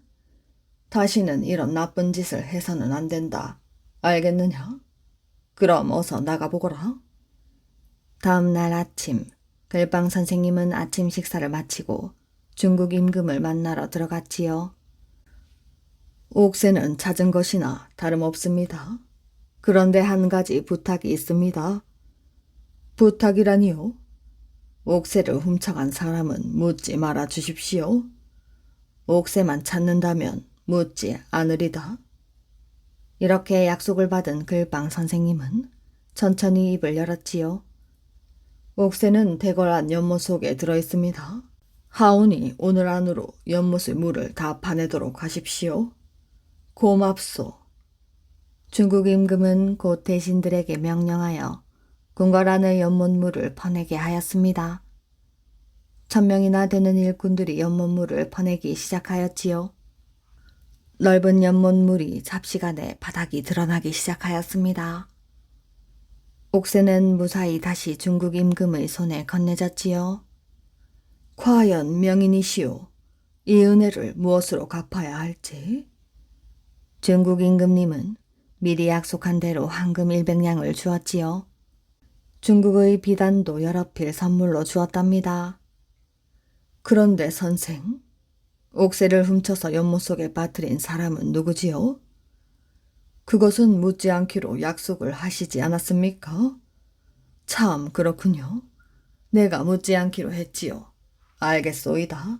다시는 이런 나쁜 짓을 해서는 안 된다. 알겠느냐? 그럼 어서 나가보거라. 다음 날 아침, 글빵 선생님은 아침 식사를 마치고 중국 임금을 만나러 들어갔지요. 옥새는 찾은 것이나 다름없습니다. 그런데 한 가지 부탁이 있습니다. 부탁이라니요? 옥새를 훔쳐간 사람은 묻지 말아 주십시오. 옥새만 찾는다면 묻지 않으리다. 이렇게 약속을 받은 글빵 선생님은 천천히 입을 열었지요. 옥새는 대궐 안 연못 속에 들어있습니다. 하오니 오늘 안으로 연못의 물을 다 파내도록 하십시오. 고맙소. 중국 임금은 곧 대신들에게 명령하여 궁궐 안의 연못물을 퍼내게 하였습니다. 1000명이나 되는 일꾼들이 연못물을 퍼내기 시작하였지요. 넓은 연못물이 잡시간에 바닥이 드러나기 시작하였습니다. 옥새는 무사히 다시 중국 임금의 손에 건네졌지요. 과연 명인이시오. 이 은혜를 무엇으로 갚아야 할지. 중국 임금님은 미리 약속한 대로 황금 100냥을 주었지요. 중국의 비단도 여러 필 선물로 주었답니다. 그런데 선생, 옥새를 훔쳐서 연못 속에 빠뜨린 사람은 누구지요? 그것은 묻지 않기로 약속을 하시지 않았습니까? 참 그렇군요. 내가 묻지 않기로 했지요. 알겠소이다.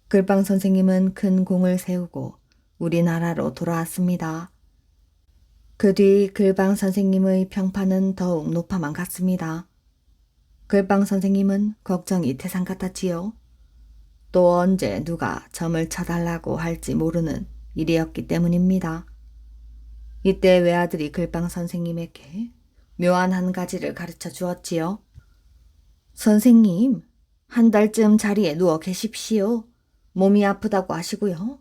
글빵 선생님은 큰 공을 세우고 우리나라로 돌아왔습니다. 그 뒤 글빵 선생님의 평판은 더욱 높아만 갔습니다. 글빵 선생님은 걱정이 태산 같았지요. 또 언제 누가 점을 쳐달라고 할지 모르는 일이었기 때문입니다. 이때 외아들이 글빵 선생님에게 묘안 한 가지를 가르쳐 주었지요. 선생님, 한 달쯤 자리에 누워 계십시오. 몸이 아프다고 하시고요.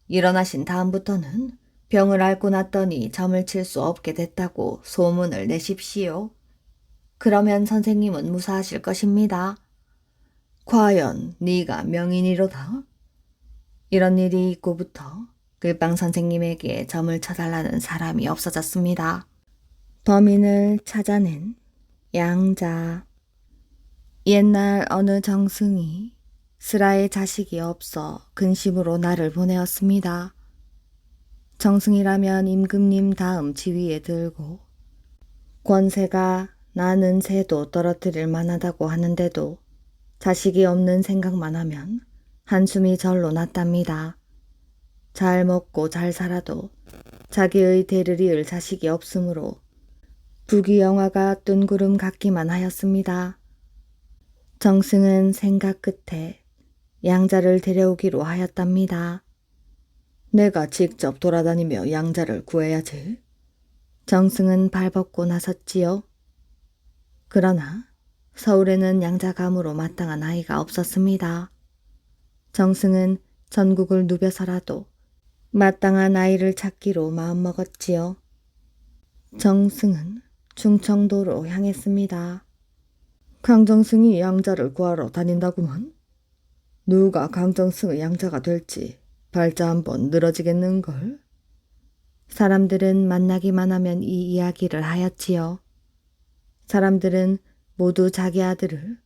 일어나신 다음부터는 병을 앓고 났더니 점을 칠 수 없게 됐다고 소문을 내십시오. 그러면 선생님은 무사하실 것입니다. 과연 네가 명인이로다. 이런 일이 있고부터 글빵 선생님에게 점을 쳐달라는 사람이 없어졌습니다. 범인을 찾아낸 양자. 옛날 어느 정승이 스라의 자식이 없어 근심으로 나를 보내었습니다. 정승이라면 임금님 다음 지위에 들고 권세가 나는 새도 떨어뜨릴 만하다고 하는데도 자식이 없는 생각만 하면 한숨이 절로 났답니다. 잘 먹고 잘 살아도 자기의 대를 이을 자식이 없으므로 부귀영화가 뜬구름 같기만 하였습니다. 정승은 생각 끝에 양자를 데려오기로 하였답니다. 내가 직접 돌아다니며 양자를 구해야지. 정승은 발벗고 나섰지요. 그러나 서울에는 양자감으로 마땅한 아이가 없었습니다. 정승은 전국을 누벼서라도 마땅한 아이를 찾기로 마음먹었지요. 정승은 충청도로 향했습니다. 강정승이 양자를 구하러 다닌다구먼. 누가 강정승의 양자가 될지 발자 한번 늘어지겠는걸. 사람들은 만나기만 하면 이 이야기를 하였지요. 사람들은 모두 자기 아들을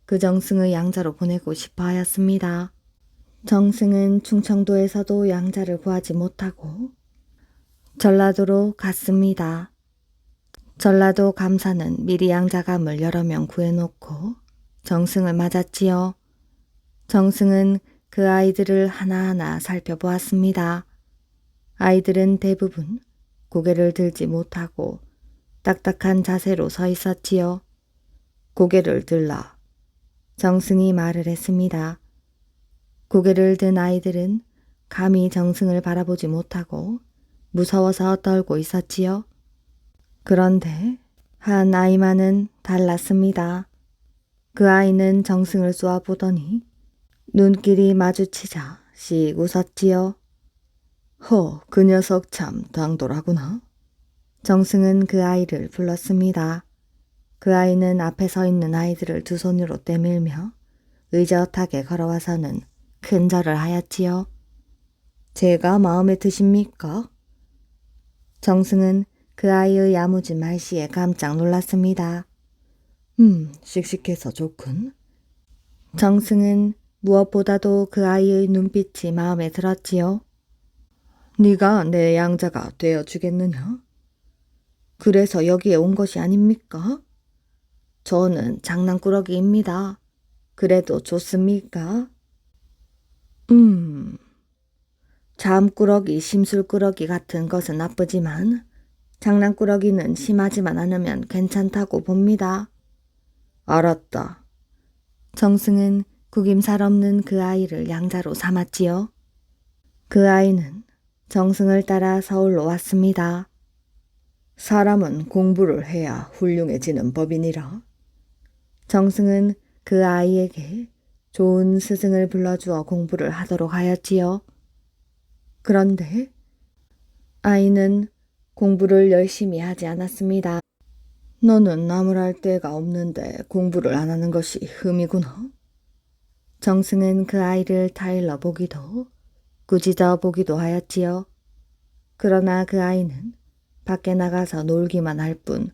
그 정승의 양자로 보내고 싶어 하였습니다. 정승은 충청도에서도 양자를 구하지 못하고 전라도로 갔습니다. 전라도 감사는 미리 양자감을 여러 명 구해놓고 정승을 맞았지요. 정승은 그 아이들을 하나하나 살펴보았습니다. 아이들은 대부분 고개를 들지 못하고 딱딱한 자세로 서 있었지요. 고개를 들라. 정승이 말을 했습니다. 고개를 든 아이들은 감히 정승을 바라보지 못하고 무서워서 떨고 있었지요. 그런데 한 아이만은 달랐습니다. 그 아이는 정승을 쏘아보더니 눈길이 마주치자 씩 웃었지요. 그 녀석 참 당돌하구나. 정승은 그 아이를 불렀습니다. 그 아이는 앞에 서 있는 아이들을 두 손으로 떼밀며 의젓하게 걸어와서는 큰 절을 하였지요. 제가 마음에 드십니까? 정승은 그 아이의 야무진 말씨에 깜짝 놀랐습니다. 씩씩해서 좋군. 정승은 무엇보다도 그 아이의 눈빛이 마음에 들었지요. 네가 내 양자가 되어주겠느냐? 그래서 여기에 온 것이 아닙니까? 저는 장난꾸러기입니다. 그래도 좋습니까? 잠꾸러기, 심술꾸러기 같은 것은 나쁘지만 장난꾸러기는 심하지만 않으면 괜찮다고 봅니다. 알았다. 정승은 구김살 없는 그 아이를 양자로 삼았지요. 그 아이는 정승을 따라 서울로 왔습니다. 사람은 공부를 해야 훌륭해지는 법이니라. 정승은 그 아이에게 좋은 스승을 불러주어 공부를 하도록 하였지요. 그런데 아이는 공부를 열심히 하지 않았습니다. 너는 나무랄 데가 없는데 공부를 안 하는 것이 흠이구나. 정승은 그 아이를 타일러 보기도 꾸짖어 보기도 하였지요. 그러나 그 아이는 밖에 나가서 놀기만 할 뿐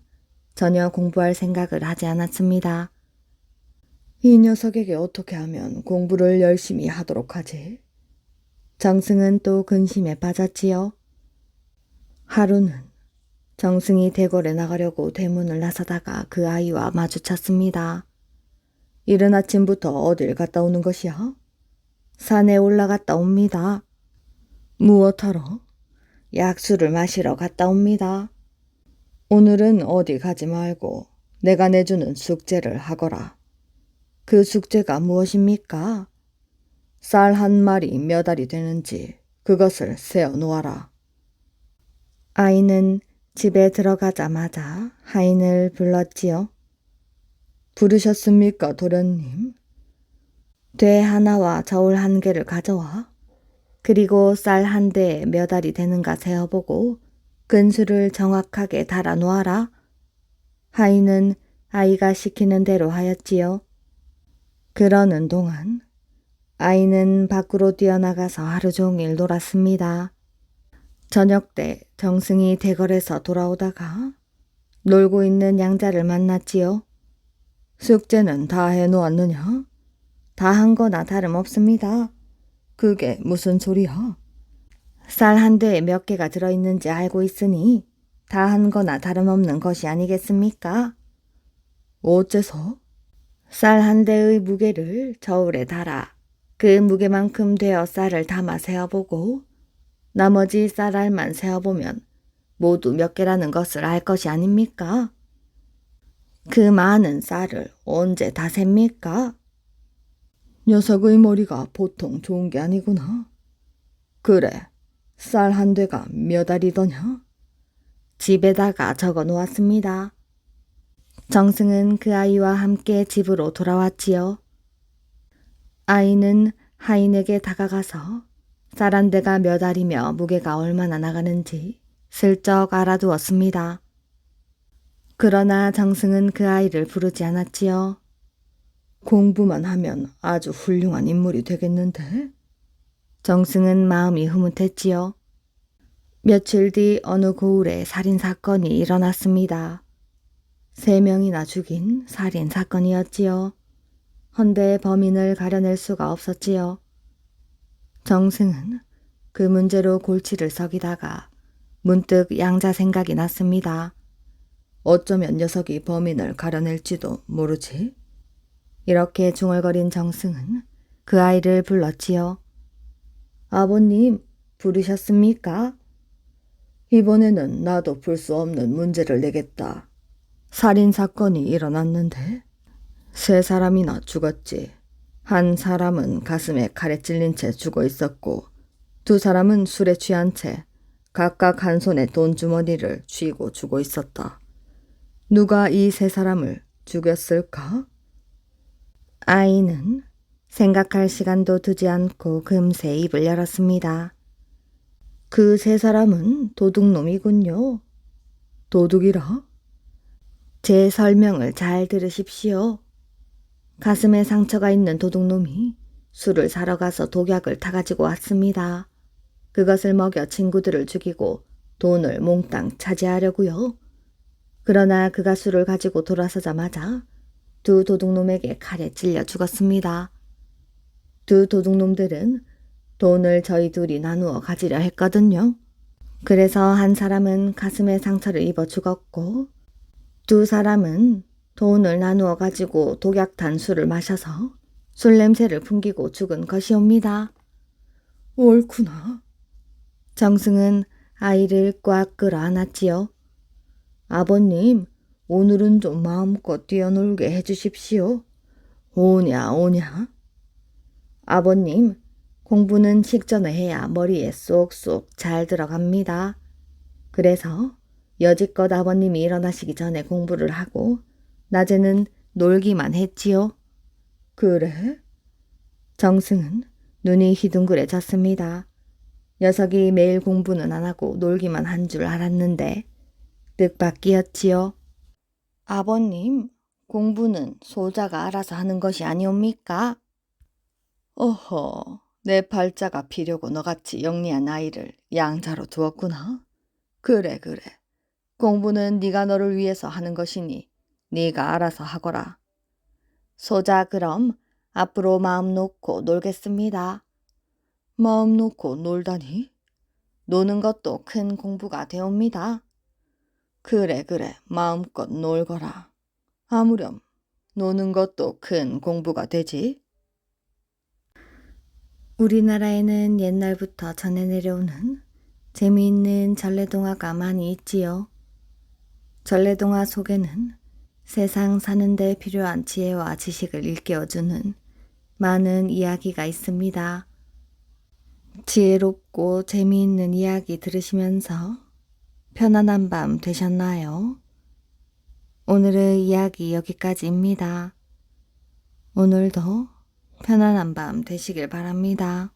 전혀 공부할 생각을 하지 않았습니다. 이 녀석에게 어떻게 하면 공부를 열심히 하도록 하지? 정승은 또 근심에 빠졌지요. 하루는 정승이 대궐에 나가려고 대문을 나서다가 그 아이와 마주쳤습니다. 이른 아침부터 어딜 갔다 오는 것이야? 산에 올라갔다 옵니다. 무엇하러? 약수를 마시러 갔다 옵니다. 오늘은 어디 가지 말고 내가 내주는 숙제를 하거라. 그 숙제가 무엇입니까? 쌀 한 마리 몇 알이 되는지 그것을 세어 놓아라. 아이는 집에 들어가자마자 하인을 불렀지요. 부르셨습니까, 도련님? 돼 하나와 저울 한 개를 가져와. 그리고 쌀 한 대에 몇 알이 되는가 세어보고 근수를 정확하게 달아 놓아라. 하인은 아이가 시키는 대로 하였지요. 그러는 동안 아이는 밖으로 뛰어나가서 하루 종일 놀았습니다. 저녁 때 정승이 대궐에서 돌아오다가 놀고 있는 양자를 만났지요. 숙제는 다 해놓았느냐? 다 한 거나 다름없습니다. 그게 무슨 소리야? 쌀 한 대에 몇 개가 들어있는지 알고 있으니 다 한 거나 다름없는 것이 아니겠습니까? 어째서? 쌀 한 대의 무게를 저울에 달아 그 무게만큼 되어 쌀을 담아 세어보고 나머지 쌀알만 세어보면 모두 몇 개라는 것을 알 것이 아닙니까? 그 많은 쌀을 언제 다 셉니까? 녀석의 머리가 보통 좋은 게 아니구나. 그래, 쌀 한 대가 몇 알이더냐? 집에다가 적어 놓았습니다. 정승은 그 아이와 함께 집으로 돌아왔지요. 아이는 하인에게 다가가서 쌀 한 대가 몇 알이며 무게가 얼마나 나가는지 슬쩍 알아두었습니다. 그러나 정승은 그 아이를 부르지 않았지요. 공부만 하면 아주 훌륭한 인물이 되겠는데? 정승은 마음이 흐뭇했지요. 며칠 뒤 어느 고을에 살인사건이 일어났습니다. 3명이나 죽인 살인사건이었지요. 헌데 범인을 가려낼 수가 없었지요. 정승은 그 문제로 골치를 썩이다가 문득 양자 생각이 났습니다. 어쩌면 녀석이 범인을 가려낼지도 모르지. 이렇게 중얼거린 정승은 그 아이를 불렀지요. 아버님, 부르셨습니까? 이번에는 나도 풀 수 없는 문제를 내겠다. 살인사건이 일어났는데 3사람이나 죽었지. 한 사람은 가슴에 칼에 찔린 채 죽어 있었고 2사람은 술에 취한 채 각각 한 손에 돈주머니를 쥐고 죽어 있었다. 누가 이 3사람을 죽였을까? 아이는 생각할 시간도 두지 않고 금세 입을 열었습니다. 그 3사람은 도둑놈이군요. 도둑이라? 제 설명을 잘 들으십시오. 가슴에 상처가 있는 도둑놈이 술을 사러 가서 독약을 타가지고 왔습니다. 그것을 먹여 친구들을 죽이고 돈을 몽땅 차지하려고요. 그러나 그가 술을 가지고 돌아서자마자 2 도둑놈에게 칼에 찔려 죽었습니다. 2 도둑놈들은 돈을 저희 둘이 나누어 가지려 했거든요. 그래서 한 사람은 가슴에 상처를 입어 죽었고 2사람은 돈을 나누어 가지고 독약탄 술을 마셔서 술 냄새를 풍기고 죽은 것이옵니다. 옳구나. 정승은 아이를 꽉 끌어안았지요. 아버님, 오늘은 좀 마음껏 뛰어놀게 해주십시오. 오냐 오냐. 아버님, 공부는 식전에 해야 머리에 쏙쏙 잘 들어갑니다. 그래서 여지껏 아버님이 일어나시기 전에 공부를 하고 낮에는 놀기만 했지요. 그래? 정승은 눈이 휘둥그레졌습니다. 녀석이 매일 공부는 안 하고 놀기만 한 줄 알았는데 뜻밖이었지요. 아버님, 공부는 소자가 알아서 하는 것이 아니옵니까? 어허, 내 팔자가 비려고 너같이 영리한 아이를 양자로 두었구나. 그래. 공부는 네가 너를 위해서 하는 것이니 네가 알아서 하거라. 소자 그럼 앞으로 마음 놓고 놀겠습니다. 마음 놓고 놀다니? 노는 것도 큰 공부가 되옵니다. 그래, 마음껏 놀거라. 아무렴 노는 것도 큰 공부가 되지. 우리나라에는 옛날부터 전해 내려오는 재미있는 전래동화가 많이 있지요. 전래동화 속에는 세상 사는 데 필요한 지혜와 지식을 일깨워주는 많은 이야기가 있습니다. 지혜롭고 재미있는 이야기 들으시면서 편안한 밤 되셨나요? 오늘의 이야기 여기까지입니다. 오늘도 편안한 밤 되시길 바랍니다.